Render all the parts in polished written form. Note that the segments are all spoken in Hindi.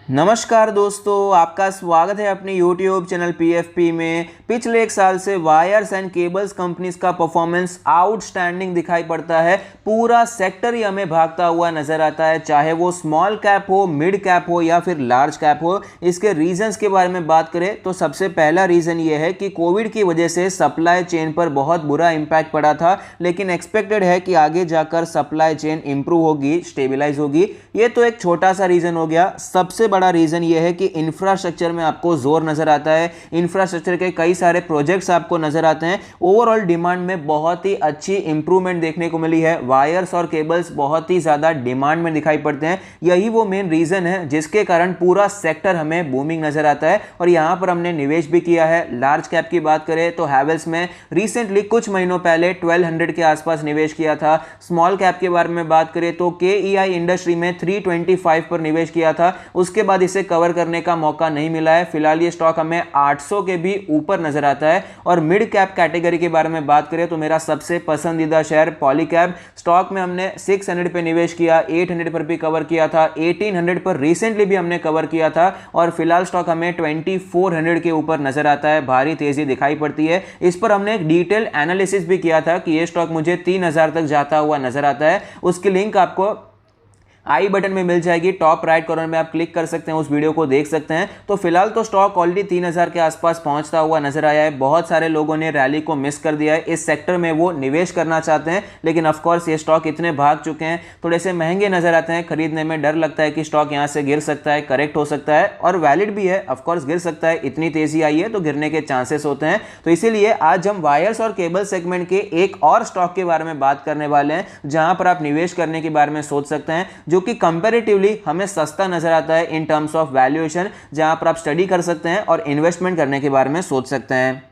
नमस्कार दोस्तों, आपका स्वागत है अपने YouTube चैनल PFP में। पिछले एक साल से वायर्स एंड केबल्स कंपनीज का परफॉर्मेंस आउटस्टैंडिंग दिखाई पड़ता है। पूरा सेक्टर ही हमें भागता हुआ नजर आता है, चाहे वो स्मॉल कैप हो, मिड कैप हो या फिर लार्ज कैप हो। इसके रीजंस के बारे में बात करें तो सबसे पहला रीजन ये है कि कोविड की वजह से सप्लाई चेन पर बहुत बुरा इंपैक्ट पड़ा था, लेकिन एक्सपेक्टेड है कि आगे जाकर सप्लाई चेन इंप्रूव होगी, स्टेबलाइज होगी। ये तो एक छोटा सा रीजन हो गया। सबसे बड़ा रीजन यह है कि इंफ्रास्ट्रक्चर में आपको जोर नजर आता है। इंफ्रास्ट्रक्चर के कई सारे प्रोजेक्ट्स आपको नजर आते हैं। ओवरऑल डिमांड में बहुत ही अच्छी इंप्रूवमेंट देखने को मिली है। वायर्स और केबल्स बहुत ही ज्यादा डिमांड में दिखाई पड़ते हैं। यही वो मेन रीजन है जिसके कारण पूरा सेक्टर हमें बूमिंग नजर आता है और यहां पर हमने निवेश भी किया है। लार्ज कैप की बात करें तो हैवेल्स में रिसेंटली कुछ महीनों पहले 1200 के आसपास निवेश किया था। स्मॉल कैप के बारे में बात करें तो KEI इंडस्ट्री में 325 पर निवेश किया था। उसके बाद इसे कवर करने का मौका नहीं मिला है। फिलहाल ये स्टॉक हमें 800 के भी ऊपर नजर आता है। और मिड कैप कैटेगरी के बारे में बात करें तो मेरा सबसे पसंदीदा शेयर पॉलीकैब स्टॉक में हमने 600 पे निवेश किया, 800 पर भी कवर किया था, 1800 पर रिसेंटली भी हमने कवर किया था और फिलहाल स्टॉक हमें 2400 के ऊपर नजर आता है। भारी तेजी दिखाई पड़ती है। इस पर हमने एक डिटेल एनालिसिस भी किया था कि यह स्टॉक मुझे 3000 तक जाता हुआ नजर आता है। उसकी लिंक आपको आई बटन में मिल जाएगी। टॉप राइट कॉर्नर में आप क्लिक कर सकते हैं, उस वीडियो को देख सकते हैं। तो फिलहाल तो स्टॉक ऑलरेडी 3000 के आसपास पहुंचता हुआ नजर आया है। बहुत सारे लोगों ने रैली को मिस कर दिया है। इस सेक्टर में वो निवेश करना चाहते हैं, लेकिन ऑफ कोर्स ये स्टॉक इतने भाग चुके हैं, थोड़े से महंगे नजर आते हैं। खरीदने में डर लगता है कि स्टॉक यहां से गिर सकता है, करेक्ट हो सकता है और वैलिड भी है। ऑफ कोर्स गिर सकता है, इतनी तेजी आई है तो गिरने के चांसेस होते हैं। तो इसीलिए आज हम वायर्स और केबल सेगमेंट के एक और स्टॉक के बारे में बात करने वाले हैं, जहां पर आप निवेश करने के बारे में सोच सकते हैं, जो कि कंपैरेटिवली हमें सस्ता नजर आता है इन टर्म्स ऑफ वैल्यूएशन, जहां पर आप स्टडी कर सकते हैं और इन्वेस्टमेंट करने के बारे में सोच सकते हैं।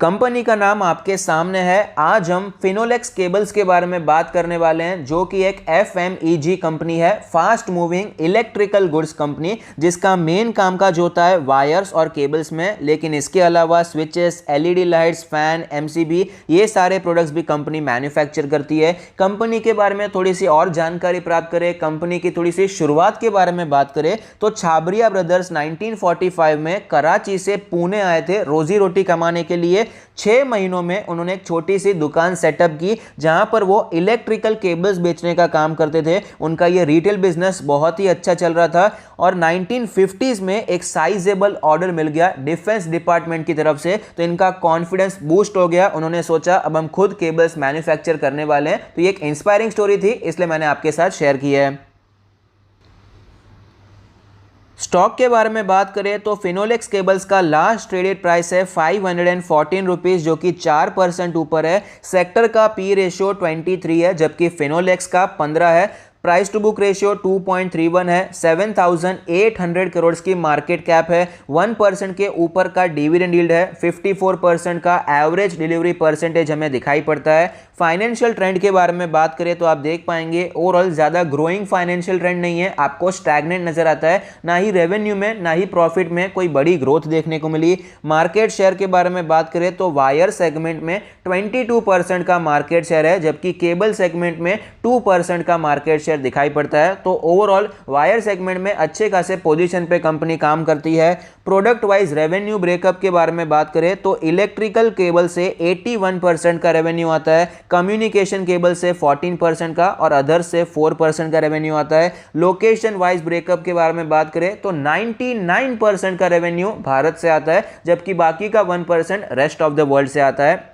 कंपनी का नाम आपके सामने है। आज हम फिनोलेक्स केबल्स के बारे में बात करने वाले हैं, जो कि एक FMEG कंपनी है, fast moving electrical goods company, जिसका मेन कामकाज होता है वायर्स और केबल्स में। लेकिन इसके अलावा switches, LED lights, fan, MCB, ये सारे प्रोडक्ट्स भी कंपनी मैन्युफैक्चर करती है। कंपनी के बारे में थोड़ी सी और जानकारी प्राप्त करें, कंपनी की थोड़ी सी शुरुआत के बारे में बात करें तो छाबरिया ब्रदर्स 1945 में कराची से पुणे आए थे रोजी रोटी कमाने के लिए। 6 महीनों में उन्होंने एक छोटी सी दुकान सेटअप की, जहां पर वो इलेक्ट्रिकल केबल्स बेचने का काम करते थे। उनका ये रिटेल बिजनेस बहुत ही अच्छा चल रहा था और 1950s में एक साइजेबल ऑर्डर मिल गया डिफेंस डिपार्टमेंट की तरफ से। तो इनका कॉन्फिडेंस बूस्ट हो गया। उन्होंने सोचा अब हम खुद केबल्स मैन्युफैक्चर करने वाले हैं। तो ये एक इंस्पायरिंग स्टोरी थी, इसलिए मैंने आपके साथ शेयर की है। स्टॉक के बारे में बात करें तो फिनोलेक्स केबल्स का लास्ट ट्रेडेड प्राइस है 514 रुपीज, जो कि 4% ऊपर है। सेक्टर का P रेशियो 23 है, जबकि फिनोलेक्स का 15 है। प्राइस टू बुक रेशियो 2.31 है। 7,800 करोड़ की मार्केट कैप है। 1% के ऊपर का डिविडेंड यील्ड है। 54% का एवरेज डिलीवरी परसेंटेज हमें दिखाई पड़ता है। फाइनेंशियल ट्रेंड के बारे में बात करें तो आप देख पाएंगे ओवरऑल ज्यादा ग्रोइंग फाइनेंशियल ट्रेंड नहीं है, आपको स्टैग्नेंट नजर आता है। ना ही रेवेन्यू में ना ही प्रॉफिट में कोई बड़ी ग्रोथ देखने को मिली। मार्केट शेयर के बारे में बात करें तो वायर सेगमेंट में 22% का मार्केट शेयर है, जबकि केबल सेगमेंट में 2% का मार्केट शेयर दिखाई पड़ता है। तो ओवरऑल वायर सेगमेंट में अच्छे खासे पोजीशन पे कंपनी काम करती है। प्रोडक्ट वाइज रेवेन्यू ब्रेकअप के बारे में बात करें तो इलेक्ट्रिकल केबल से 81% का रेवेन्यू आता है, कम्युनिकेशन केबल से 14% का और अदर से 4% का रेवेन्यू आता है। लोकेशन वाइज ब्रेकअप के बारे में बात करें तो 99% का रेवेन्यू भारत से आता है, जबकि बाकी का 1% रेस्ट ऑफ द वर्ल्ड से आता है।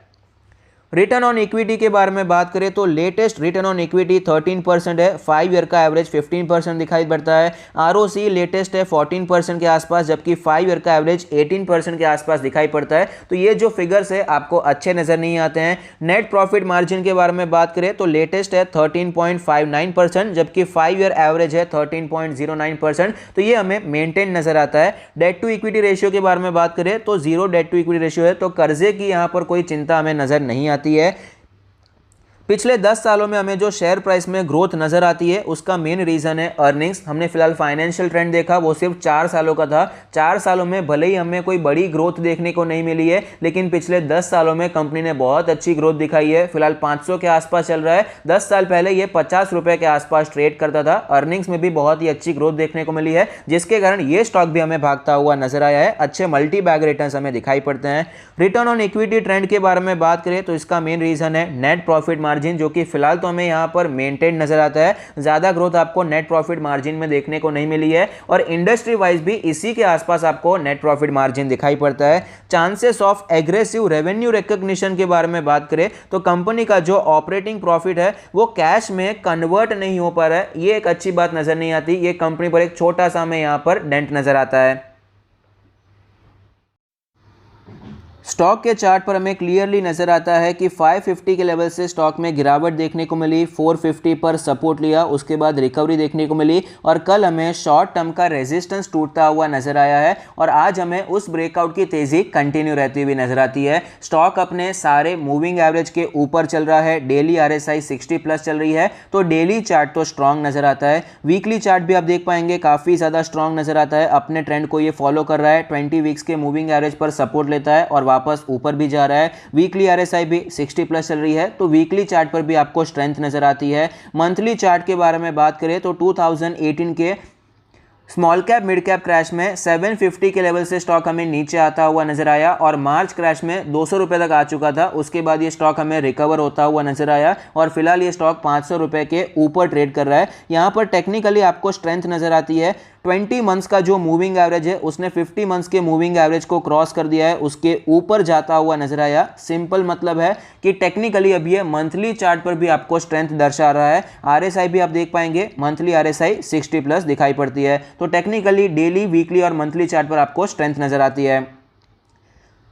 रिटर्न ऑन इक्विटी के बारे में बात करें तो लेटेस्ट रिटर्न ऑन इक्विटी 13% है। 5 ईयर का एवरेज 15% दिखाई पड़ता है। ROC लेटेस्ट है 14% के आसपास, जबकि 5 ईयर का एवरेज 18% के आसपास दिखाई पड़ता है। तो ये जो फिगर्स है आपको अच्छे नजर नहीं आते हैं। नेट प्रॉफिट मार्जिन के बारे में बात करें तो लेटेस्ट है 13.59%, जबकि 5 ईयर एवरेज है 13.09%। तो ये हमें मेंटेन नजर आता है। डेट टू इक्विटी रेशियो के बारे में बात करें तो 0 डेट टू इक्विटी रेशियो है, तो कर्जे की यहां पर कोई चिंता हमें नजर नहीं आती है। पिछले 10 सालों में हमें जो शेयर प्राइस में ग्रोथ नजर आती है उसका मेन रीजन है अर्निंग्स। हमने फिलहाल फाइनेंशियल ट्रेंड देखा, वो सिर्फ 4 सालों का था। 4 सालों में भले ही हमें कोई बड़ी ग्रोथ देखने को नहीं मिली है, लेकिन पिछले 10 सालों में कंपनी ने बहुत अच्छी ग्रोथ दिखाई है। फिलहाल 500 के आसपास चल रहा है। 10 साल पहले ये 50 रुपए के आसपास ट्रेड करता था। अर्निंग्स में भी बहुत ही अच्छी ग्रोथ देखने को मिली है, जिसके कारण ये स्टॉक भी हमें भागता हुआ नजर आया है। अच्छे मल्टी बैग रिटर्न्स हमें दिखाई पड़ते हैं। रिटर्न ऑन इक्विटी ट्रेंड के बारे में बात करें तो इसका मेन रीजन है नेट प्रॉफिट मार्जिन, जो कि फिलहाल तो हमें यहां पर मेंटेन नजर आता है। ज्यादा ग्रोथ आपको नेट प्रॉफिट मार्जिन में देखने को नहीं मिली है, और इंडस्ट्री वाइज भी इसी के आसपास आपको नेट प्रॉफिट मार्जिन दिखाई पड़ता है। Chances of aggressive revenue recognition के बारे में बात करें तो कंपनी का जो ऑपरेटिंग प्रॉफिट है वो कैश में कन्वर्ट नहीं हो पा रहा है। ये एक अच्छी बात नजर नहीं आती। ये कंपनी पर एक छोटा सा हमें यहां पर डेंट नजर आता है। स्टॉक के चार्ट पर हमें क्लियरली नजर आता है कि 550 के लेवल से स्टॉक में गिरावट देखने को मिली, 450 पर सपोर्ट लिया, उसके बाद रिकवरी देखने को मिली, और कल हमें शॉर्ट टर्म का रेजिस्टेंस टूटता हुआ नजर आया है, और आज हमें उस ब्रेकआउट की तेजी कंटिन्यू रहती हुई नजर आती है। स्टॉक अपने सारे मूविंग एवरेज के ऊपर चल रहा है। डेली RSI 60 प्लस चल रही है, तो डेली चार्ट तो स्ट्रांग नजर आता है। वीकली चार्ट भी आप देख पाएंगे काफी ज्यादा स्ट्रांग नजर आता है। अपने ट्रेंड को ये फॉलो कर रहा है। 20 वीक्स के मूविंग एवरेज पर सपोर्ट लेता है और वापस ऊपर भी जा रहा है। वीकली RSI भी 60 प्लस चल रही है, तो वीकली चार्ट पर भी आपको स्ट्रेंथ नजर आती है। मंथली चार्ट के बारे में बात करें तो 2018 के small cap mid cap crash में 750 के लेवल से स्टॉक हमें नीचे आता हुआ नजर आया, और मार्च क्रैश में 200 रुपए तक आ चुका था। उसके बाद ये स्टॉक हमें रिकवर होता हुआ नजर आया, और फिलहाल ये स्टॉक 500 रुपए के ऊपर ट्रेड कर रहा है। यहां पर टेक्निकली आपको स्ट्रेंथ नजर आती है। 20 मंथ्स का जो मूविंग एवरेज है उसने 50 मंथ्स के मूविंग एवरेज को क्रॉस कर दिया है, उसके ऊपर जाता हुआ नजर आया। सिंपल मतलब है कि टेक्निकली अभी ये मंथली चार्ट पर भी आपको स्ट्रेंथ दर्शा रहा है। RSI भी आप देख पाएंगे, मंथली RSI 60 प्लस दिखाई पड़ती है, तो टेक्निकली डेली, वीकली और मंथली चार्ट पर आपको स्ट्रेंथ नजर आती है।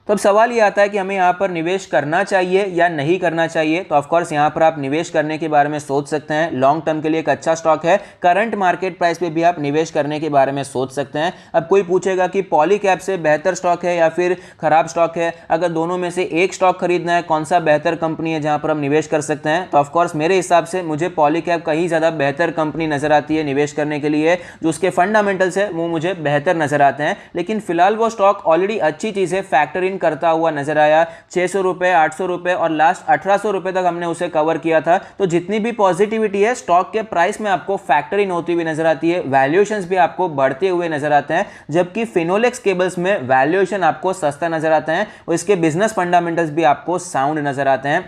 तो अब सवाल ये आता है कि हमें यहाँ पर निवेश करना चाहिए या नहीं करना चाहिए। तो ऑफ कोर्स यहाँ पर आप निवेश करने के बारे में सोच सकते हैं। लॉन्ग टर्म के लिए एक अच्छा स्टॉक है। करंट मार्केट प्राइस पे भी आप निवेश करने के बारे में सोच सकते हैं। अब कोई पूछेगा कि पॉलीकैब से बेहतर स्टॉक है या फिर खराब स्टॉक है, अगर दोनों में से एक स्टॉक खरीदना है, कौन सा बेहतर कंपनी है जहाँ पर हम निवेश कर सकते हैं? तो ऑफकोर्स मेरे हिसाब से मुझे पॉलीकैब कहीं ज़्यादा बेहतर कंपनी नजर आती है निवेश करने के लिए। जो उसके फंडामेंटल्स है वो मुझे बेहतर नजर आते हैं, लेकिन फिलहाल वो स्टॉक ऑलरेडी अच्छी चीज़ें फैक्टर इन करता हुआ नजर आया। 600 रुपए, 800 रुपए और लास्ट 1800 रुपए तक हमने उसे कवर किया था। तो जितनी भी पॉजिटिविटी है स्टॉक के प्राइस में आपको फैक्टर इन होती हुई नजर आती है। वैल्यूएशंस भी आपको बढ़ते हुए नजर आते हैं, जबकि फिनोलेक्स केबल्स में वैल्यूएशन आपको सस्ता नजर आता है और इसके बिजनेस फंडामेंटल्स भी आपको साउंड नजर आते हैं।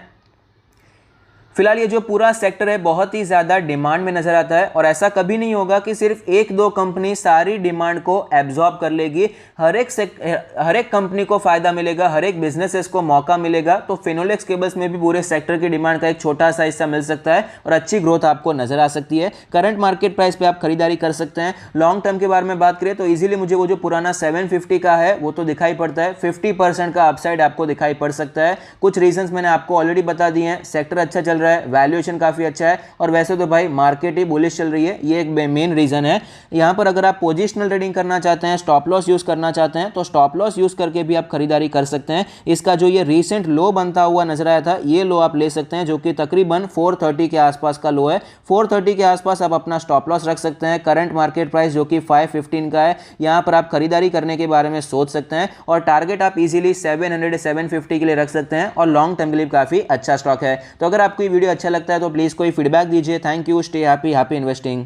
फिलहाल ये जो पूरा सेक्टर है बहुत ही ज़्यादा डिमांड में नजर आता है, और ऐसा कभी नहीं होगा कि सिर्फ एक दो कंपनी सारी डिमांड को एब्जॉर्ब कर लेगी। हर एक कंपनी को फायदा मिलेगा, हर एक बिजनेसेस को मौका मिलेगा। तो फिनोलेक्स केबल्स में भी पूरे सेक्टर की डिमांड का एक छोटा सा हिस्सा मिल सकता है और अच्छी ग्रोथ आपको नजर आ सकती है। करंट मार्केट प्राइस पे आप खरीदारी कर सकते हैं। लॉन्ग टर्म के बारे में बात करें तो इजीली मुझे वो जो पुराना 750 का है वो तो दिखाई पड़ता है। 50% का अपसाइड आपको दिखाई पड़ सकता है। कुछ रीजंस मैंने आपको ऑलरेडी बता दिए हैं। सेक्टर अच्छा चल रहा है, वैल्यूएशन काफी अच्छा है, और वैसे तो भाई मार्केट ही बुलिश चल रही है, ये एक मेन रीजन है। यहां पर अगर आप पोजिशनल ट्रेडिंग करना चाहते हैं, स्टॉप लॉस यूज करना चाहते हैं, तो स्टॉप लॉस यूज करके भी आप खरीदारी कर सकते हैं। इसका जो ये रीसेंट लो बनता हुआ नजर आया था, ये लो आप ले सकते हैं, जो कि तकरीबन 430 के आसपास का लो है। 430 के आसपास आप अपना स्टॉप लॉस रख सकते हैं। करंट मार्केट प्राइस जो कि 515 का है, यहां पर आप खरीदारी करने के बारे में सोच सकते हैं, और टारगेट आप इजीली 700 750 के लिए रख सकते हैं, और लॉन्ग टर्म के लिए काफी अच्छा स्टॉक है। तो अगर आपको ये वीडियो अच्छा लगता है तो प्लीज कोई फीडबैक दीजिए। Thank you, stay happy, happy investing.